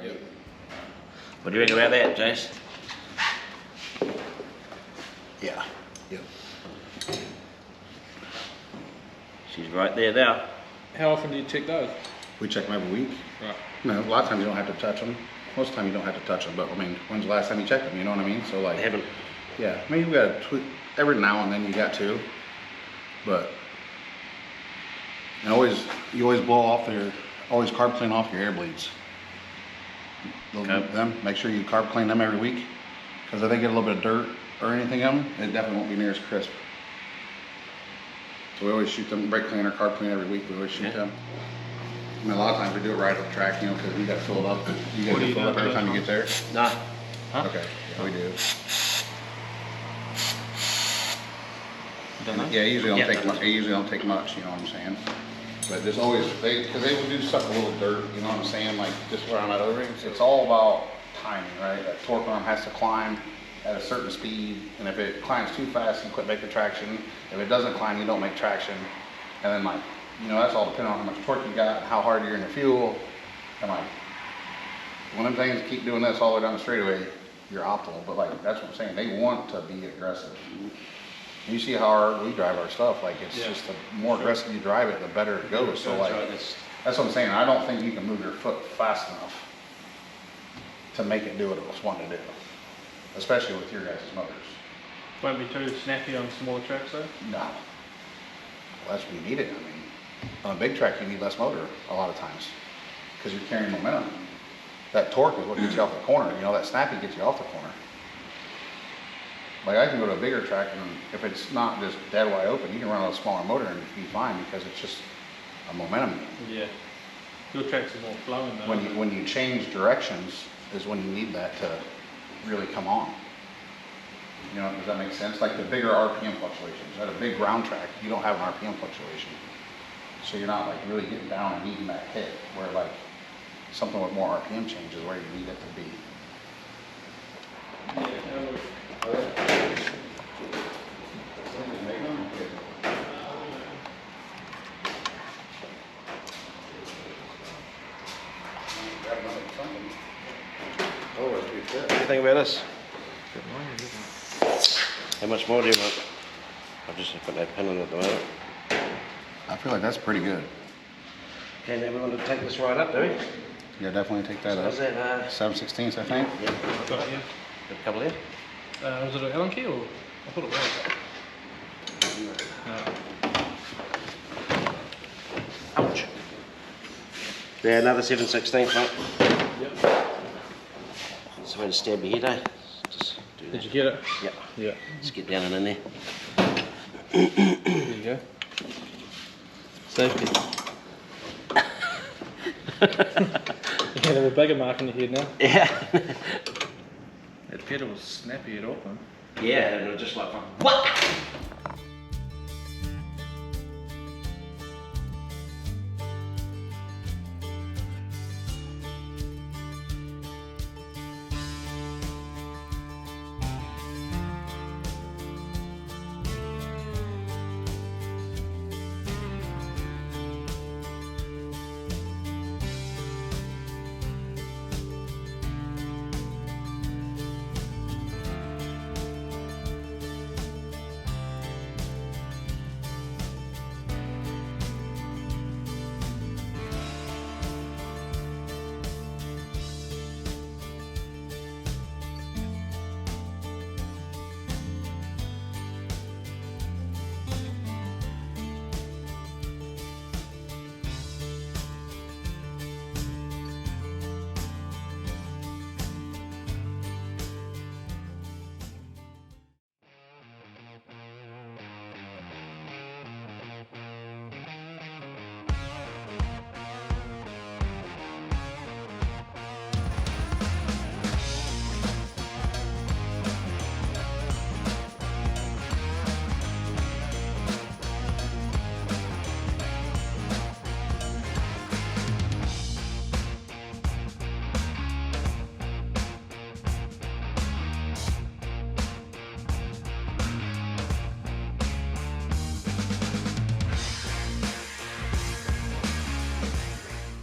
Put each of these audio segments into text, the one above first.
Yep. What do you reckon about that, Jace? Yeah. Yep. She's right there now. How often do you check those? We check them every week. Right. No, a lot of times you don't have to touch them. Most of the time you don't have to touch them, but I mean, when's the last time you checked them? You know what I mean? So like, They haven't. yeah, maybe we got to every now and then you got to, but and you always blow off always carb clean off your air bleeds. Them, make sure you carb clean them every week, because if they get a little bit of dirt or anything in them, it definitely won't be near as crisp. So we always shoot them, brake clean or carb clean every week. We always shoot them. I mean, a lot of times we do it right up the track, you know, because you got to fill it up. You got to fill it up every time you get there. No. Huh? Okay, yeah, we do. Don't know. Yeah, it usually don't take much. It usually don't take much. You know what I'm saying? But there's always because they will do stuff a little dirt. You know what I'm saying? Like just where I'm at over. It's all about timing, right? That torque arm has to climb at a certain speed, and if it climbs too fast, you quit making traction. If it doesn't climb, you don't make traction. And then like, you know, that's all depending on how much torque you got, how hard you're in the fuel, and like when them things keep doing this all the way down the straightaway, you're optimal. But like that's what I'm saying. They want to be aggressive. You see how hard we drive our stuff, like it's just the more aggressive you drive it, the better it goes. So like, that's what I'm saying. I don't think you can move your foot fast enough to make it do what it was wanting to do, especially with your guys' motors. Won't be too snappy on smaller tracks though? No. Well, that's what you need it. I mean, on a big track, you need less motor a lot of times because you're carrying momentum. That torque is what gets you off the corner. You know, that snappy gets you off the corner. Like I can go to a bigger track, and if it's not just dead wide open, you can run a smaller motor and be fine because it's just a momentum. Yeah. Your tracks are more flowing though. When you change directions is when you need that to really come on. You know, does that make sense? Like the bigger RPM fluctuations. At a big ground track, you don't have an RPM fluctuation. So you're not like really getting down and needing that hit where like something with more RPM change is where you need it to be. What do you think about this? How much more do you want? I've just put that pin in at the moment. I feel like that's pretty good. Okay, now we want to take this right up, do we? Yeah, definitely take that So up. is that 7/16, I think. yeah, Got it, yeah. got a couple there. Was it an Allen key or? I thought it was. No. Ouch. Yeah, another 7/16, mate. Yep. It's a way to stab your head, eh? Just do that. Did you get it? Yeah. Yeah. Just get down and in there. There you go. Safety. You can have a bigger mark on your head now. Yeah. That pedal was snappy at all, man. Yeah, and it was just like, what?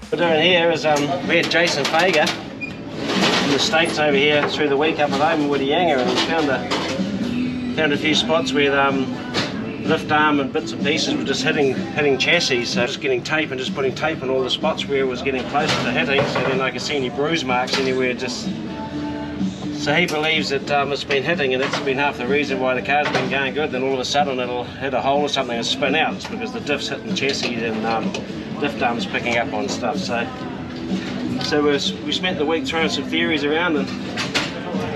What we're doing here is we had Jason Feger estates over here through the week up at home in Whitianga, and found a few spots where lift arm and bits and pieces were just hitting chassis, so just getting tape and just putting tape on all the spots where it was getting closer to hitting, so then I could see any bruise marks anywhere. So he believes that it's been hitting, and it's been half the reason why the car's been going good. Then all of a sudden it'll hit a hole or something and spin out. It's because the diff's hitting chassis and lift arm's picking up on stuff. So we spent the week throwing some theories around and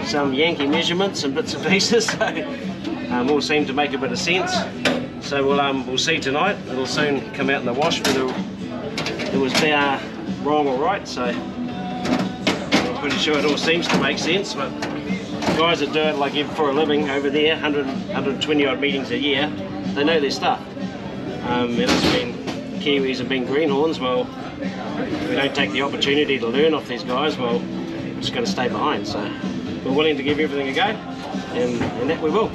some Yankee measurements and bits and pieces. So all seem to make a bit of sense. So we'll see tonight. It'll soon come out in the wash whether it was wrong or right. So I'm pretty sure it all seems to make sense. But guys that do it like for a living over there, 120 odd meetings a year, they know their stuff. And us being Kiwis and being greenhorns, well, if we don't take the opportunity to learn off these guys, well, we're just going to stay behind. So we're willing to give everything a go, and that we will.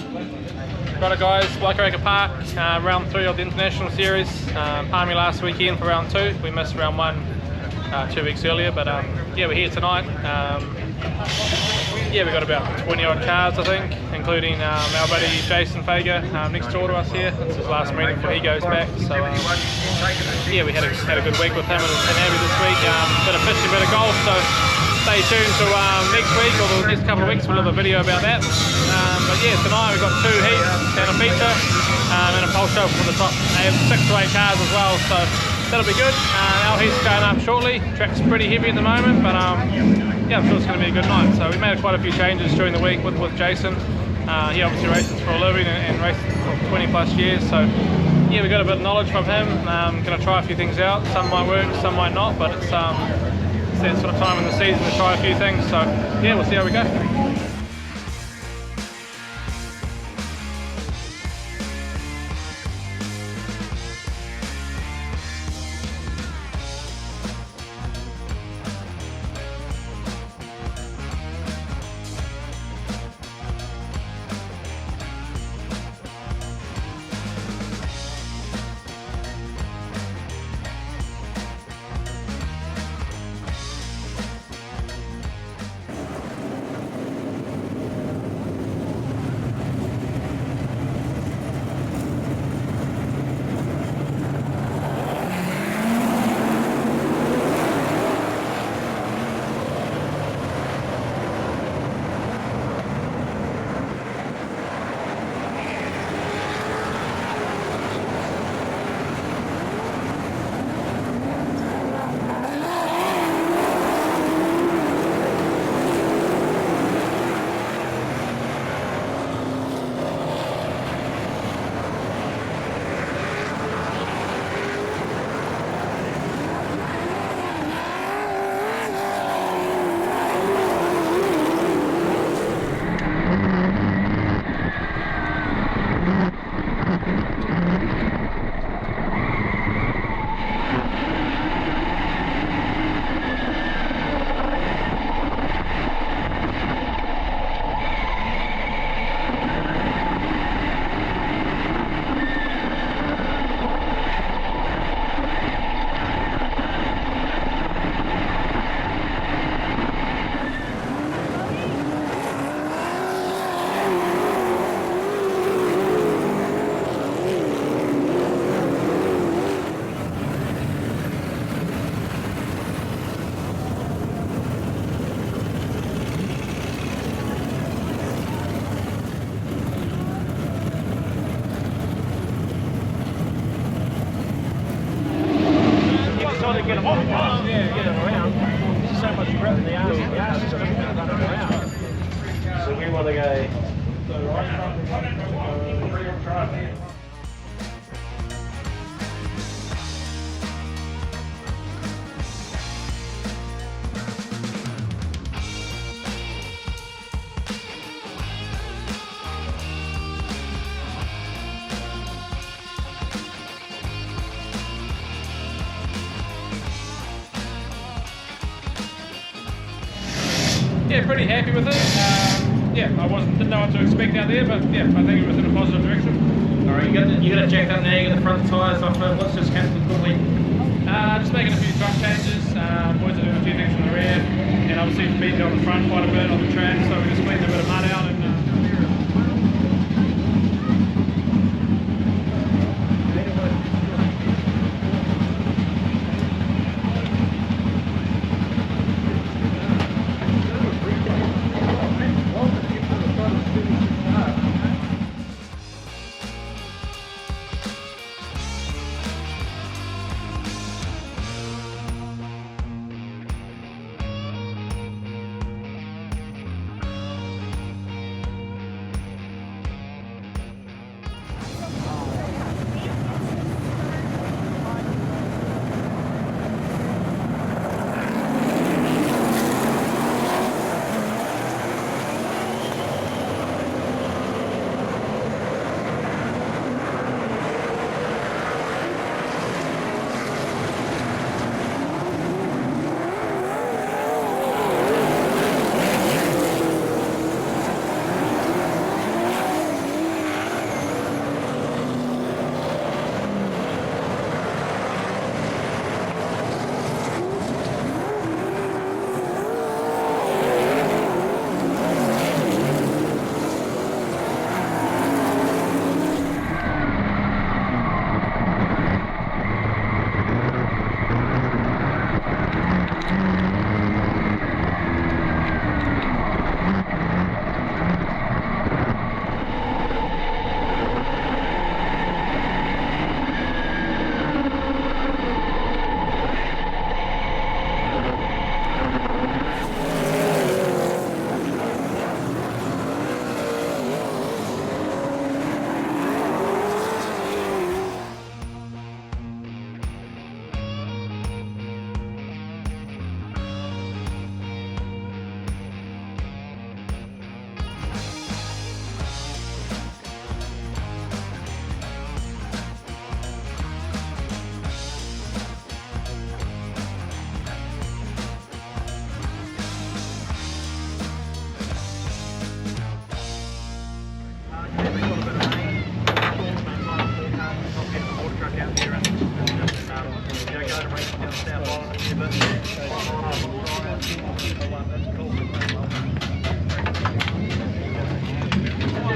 Right guys, Waikaraka Park, round 3 of the international series. Palmy last weekend for round 2. We missed round 1 2 weeks earlier, but yeah, we're here tonight. Yeah, we've got about 20 odd cars I think, including our buddy Jason Feger next door to us here. It's his last meeting before he goes back. So yeah, we had a good week with him in Abbey this week. Bit of fishing, bit of golf, so stay tuned to next week or the next couple of weeks. We'll have a video about that. But yeah, tonight we've got 2 heats and a feature and a pole show from the top 6 to 8 cars as well. So that'll be good. Our heat's going up shortly. Track's pretty heavy at the moment, but yeah, I'm sure it's going to be a good night. So we made quite a few changes during the week with Jason. He obviously races for a living and raced for 20 plus years. So yeah, we got a bit of knowledge from him. Going to try a few things out. Some might work, some might not, but it's that sort of time in the season to try a few things. So yeah, we'll see how we go. Get them off, yeah, get them around. There's so much grip in the arms and the arms just don't run them around. So we want to go. Yeah, pretty happy with it. Yeah, I didn't know what to expect out there, but yeah, I think it was in a positive direction. Alright, you got to jack up now, you got the front tyres off it. What's this chemical complete? Just making a few truck changes. Boys are doing a few things from the rear, and obviously seems beaten on the front quite a bit on the track, so we just cleaned a bit of mud out and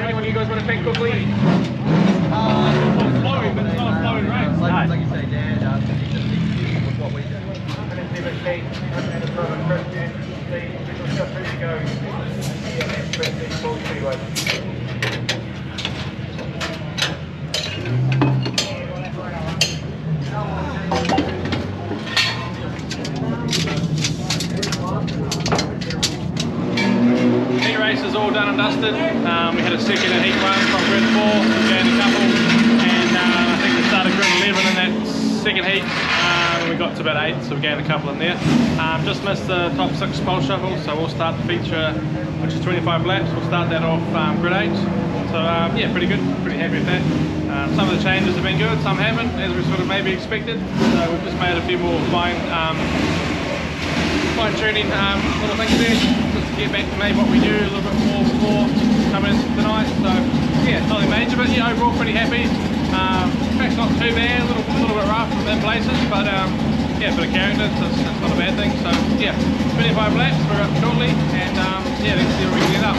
anyone you guys want to pick quickly? Flowing, but it's not a flowing race. Like you say, Dad, it's just easy with what we do. Heat race is all done and dusted. We had a second in heat 1 from grid 4, we gained a couple, and I think we started grid 11 in that second heat. We got to about 8, so we gained a couple in there. Just missed the top 6 pole shuffle, so we'll start the feature, which is 25 laps. We'll start that off grid 8. So yeah, pretty good, pretty happy with that. Some of the changes have been good, some haven't, as we sort of maybe expected. So we've just made a few more fine-tuning little things there, just to get back to maybe what we do a little bit more before coming into tonight. So yeah, nothing major, but yeah, overall pretty happy. Track's not too bad, a little bit rough in places, but yeah, a bit of character, so it's not a bad thing. So yeah, 25 laps, we're up shortly, and yeah, let's see where we can get up.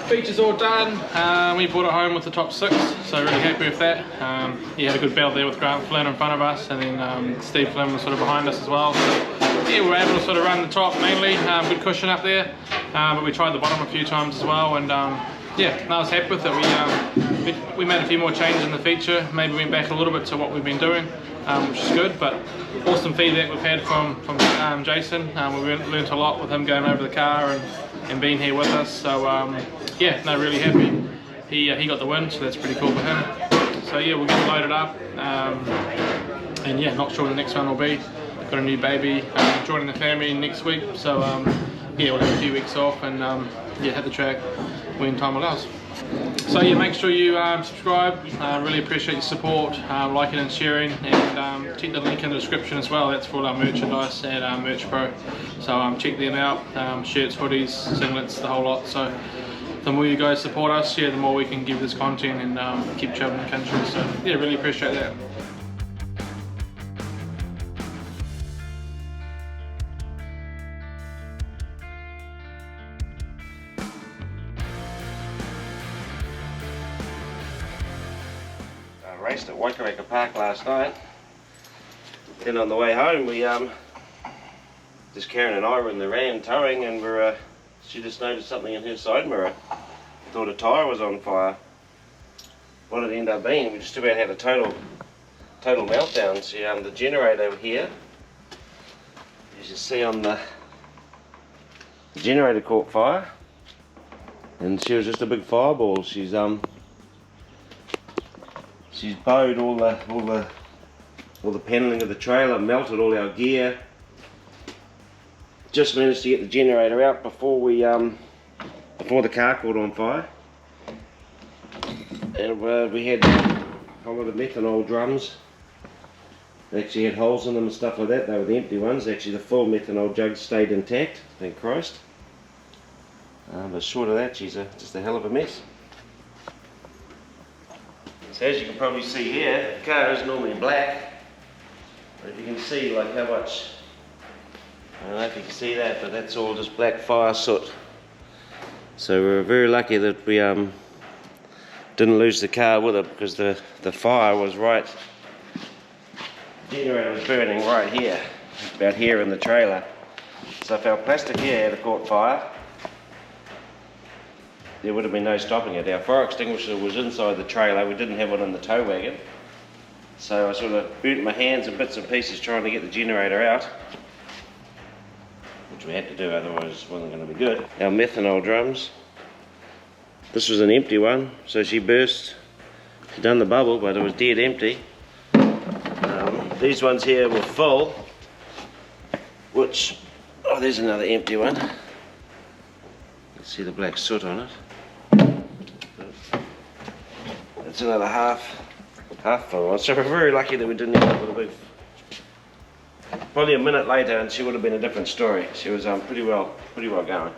Feature's all done. We brought it home with the top 6, so really happy with that. He had a good battle there with Grant Flynn in front of us, and then Steve Flynn was sort of behind us as well. So yeah, we were able to sort of run the top mainly. Good cushion up there, but we tried the bottom a few times as well, and yeah, I was happy with it. We made a few more changes in the feature, maybe went back a little bit to what we've been doing, which is good, but awesome feedback we've had from Jason. We learnt a lot with him going over the car and being here with us, so yeah, no, really happy. He got the win, so that's pretty cool for him. So yeah, we'll get it loaded up, and yeah, not sure what the next one will be. Got a new baby joining the family next week, so yeah, we'll have a few weeks off and yeah, hit the track when time allows. So yeah, make sure you subscribe. Really appreciate your support, liking and sharing, and check the link in the description as well. That's for all our merchandise at Merch Pro. So check them out. Shirts, hoodies, singlets, the whole lot. So the more you guys support us, yeah, the more we can give this content and keep traveling the country. So yeah, really appreciate that. Raced at Waikaraka Park last night. Then on the way home, we just Karen and I were in the van towing, and she just noticed something in her side mirror. Thought a tyre was on fire. What it ended up being, we just about had a total meltdown. See, the generator over here, as you see on the generator caught fire, and she was just a big fireball. She's bowed all the panelling of the trailer, melted all our gear. Just managed to get the generator out before the car caught on fire. And we had a lot of methanol drums. They actually had holes in them and stuff like that. They were the empty ones. Actually, the full methanol jug stayed intact. Thank Christ. But short of that, she's just a hell of a mess. So as you can probably see here, the car is normally black, but if you can see like how much, I don't know if you can see that, but that's all just black fire soot. So we're very lucky that we didn't lose the car with it, because the fire was right, the generator was burning right here, about here in the trailer. So if our plastic here had caught fire, there would have been no stopping it. Our fire extinguisher was inside the trailer, we didn't have one in the tow wagon. So I sort of burnt my hands in bits and pieces trying to get the generator out, which we had to do, otherwise it wasn't going to be good. Our methanol drums, this was an empty one, so she burst, she'd done the bubble, but it was dead empty. These ones here were full, which, oh, there's another empty one. You can see the black soot on it. It's another half full one, so we're very lucky that we didn't end up with a big. Probably a minute later and she would have been a different story. She was pretty well going.